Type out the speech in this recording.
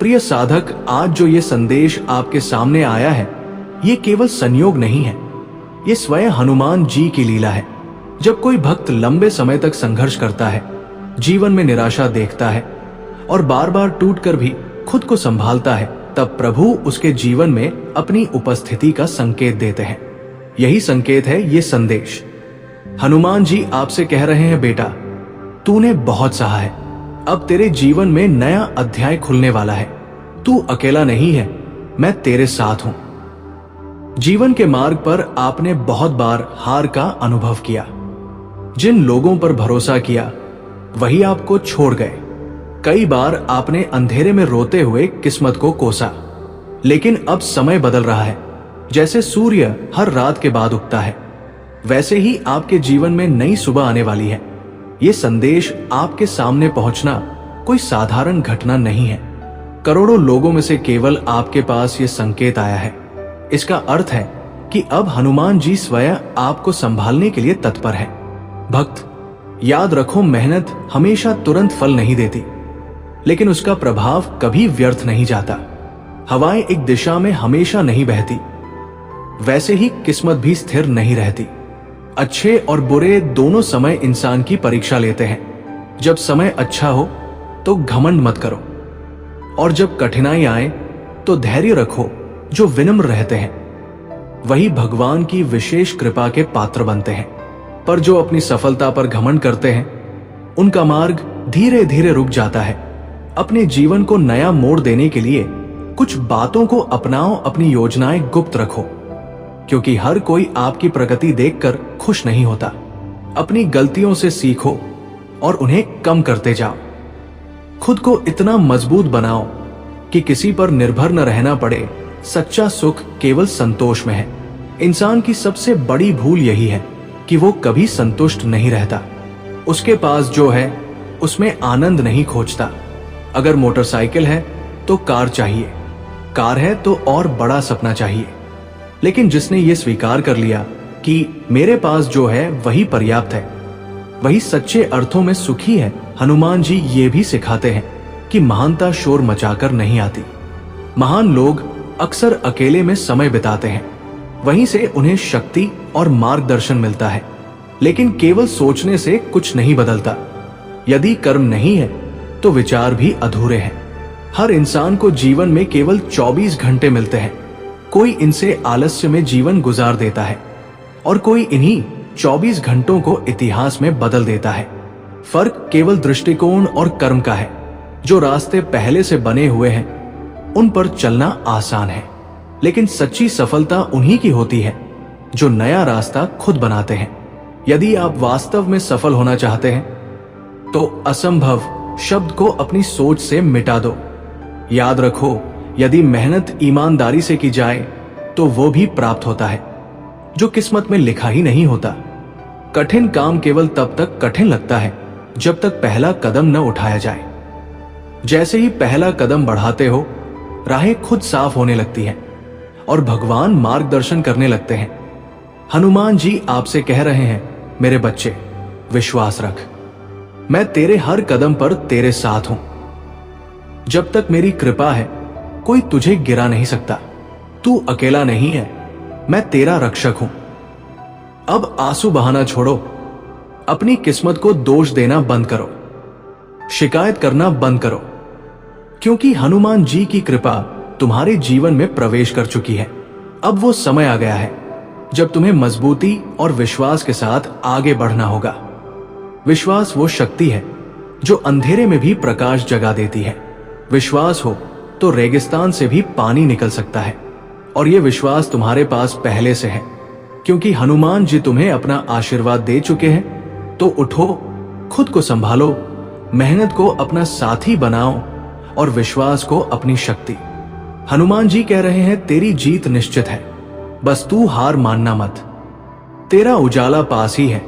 प्रिय साधक, आज जो ये संदेश आपके सामने आया है, ये केवल संयोग नहीं है, ये स्वयं हनुमान जी की लीला है। जब कोई भक्त लंबे समय तक संघर्ष करता है, जीवन में निराशा देखता है और बार बार टूटकर भी खुद को संभालता है, तब प्रभु उसके जीवन में अपनी उपस्थिति का संकेत देते हैं। यही संकेत है ये संदेश। हनुमान जी आपसे कह रहे हैं, बेटा, तूने बहुत सहा है, अब तेरे जीवन में नया अध्याय खुलने वाला है। तू अकेला नहीं है, मैं तेरे साथ हूं। जीवन के मार्ग पर आपने बहुत बार हार का अनुभव किया। जिन लोगों पर भरोसा किया वही आपको छोड़ गए। कई बार आपने अंधेरे में रोते हुए किस्मत को कोसा, लेकिन अब समय बदल रहा है। जैसे सूर्य हर रात के बाद उगता है, वैसे ही आपके जीवन में नई सुबह आने वाली है। ये संदेश आपके सामने पहुंचना कोई साधारण घटना नहीं है। करोड़ों लोगों में से केवल आपके पास ये संकेत आया है। इसका अर्थ है कि अब हनुमान जी स्वयं आपको संभालने के लिए तत्पर है। भक्त, याद रखो, मेहनत हमेशा तुरंत फल नहीं देती, लेकिन उसका प्रभाव कभी व्यर्थ नहीं जाता। हवाएं एक दिशा में हमेशा नहीं बहती, वैसे ही किस्मत भी स्थिर नहीं रहती। अच्छे और बुरे दोनों समय इंसान की परीक्षा लेते हैं। जब समय अच्छा हो तो घमंड मत करो, और जब कठिनाई आए तो धैर्य रखो। जो विनम्र रहते हैं वही भगवान की विशेष कृपा के पात्र बनते हैं, पर जो अपनी सफलता पर घमंड करते हैं उनका मार्ग धीरे धीरे रुक जाता है। अपने जीवन को नया मोड़ देने के लिए कुछ बातों को अपनाओ, अपनी योजनाएं गुप्त रखो, क्योंकि हर कोई आपकी प्रगति देखकर खुश नहीं होता। अपनी गलतियों से सीखो और उन्हें कम करते जाओ। खुद को इतना मजबूत बनाओ कि किसी पर निर्भर न रहना पड़े। सच्चा सुख केवल संतोष में है। इंसान की सबसे बड़ी भूल यही है कि वो कभी संतुष्ट नहीं रहता। उसके पास जो है उसमें आनंद नहीं खोजता। अगर मोटरसाइकिल है तो कार चाहिए, कार है तो और बड़ा सपना चाहिए। लेकिन जिसने ये स्वीकार कर लिया कि मेरे पास जो है वही पर्याप्त है, वही सच्चे अर्थों में सुखी है। हनुमान जी ये भी सिखाते हैं कि महानता शोर मचाकर नहीं आती। महान लोग अक्सर अकेले में समय बिताते हैं, वहीं से उन्हें शक्ति और मार्गदर्शन मिलता है। लेकिन केवल सोचने से कुछ नहीं बदलता। यदि कर्म नहीं है तो विचार भी अधूरे हैं। हर इंसान को जीवन में केवल 24 घंटे मिलते हैं। कोई इनसे आलस्य में जीवन गुजार देता है और कोई इन्हीं 24 घंटों को इतिहास में बदल देता है। फर्क केवल दृष्टिकोण और कर्म का है। जो रास्ते पहले से बने हुए हैं उन पर चलना आसान है, लेकिन सच्ची सफलता उन्हीं की होती है जो नया रास्ता खुद बनाते हैं। यदि आप वास्तव में सफल होना चाहते हैं तो असंभव शब्द को अपनी सोच से मिटा दो। याद रखो, यदि मेहनत ईमानदारी से की जाए तो वो भी प्राप्त होता है जो किस्मत में लिखा ही नहीं होता। कठिन काम केवल तब तक कठिन लगता है जब तक पहला कदम न उठाया जाए। जैसे ही पहला कदम बढ़ाते हो, राहें खुद साफ होने लगती हैं और भगवान मार्गदर्शन करने लगते हैं। हनुमान जी आपसे कह रहे हैं, मेरे बच्चे, विश्वास रख, मैं तेरे हर कदम पर तेरे साथ हूं। जब तक मेरी कृपा है कोई तुझे गिरा नहीं सकता। तू अकेला नहीं है, मैं तेरा रक्षक हूं। अब आंसू बहाना छोड़ो, अपनी किस्मत को दोष देना बंद करो, शिकायत करना बंद करो, क्योंकि हनुमान जी की कृपा तुम्हारे जीवन में प्रवेश कर चुकी है। अब वो समय आ गया है जब तुम्हें मजबूती और विश्वास के साथ आगे बढ़ना होगा। विश्वास वो शक्ति है जो अंधेरे में भी प्रकाश जगा देती है। विश्वास हो तो रेगिस्तान से भी पानी निकल सकता है, और ये विश्वास तुम्हारे पास पहले से है, क्योंकि हनुमान जी तुम्हें अपना आशीर्वाद दे चुके हैं। तो उठो, खुद को संभालो, मेहनत को अपना साथी बनाओ और विश्वास को अपनी शक्ति। हनुमान जी कह रहे हैं, तेरी जीत निश्चित है, बस तू हार मानना मत। तेरा उजाला पास ही है।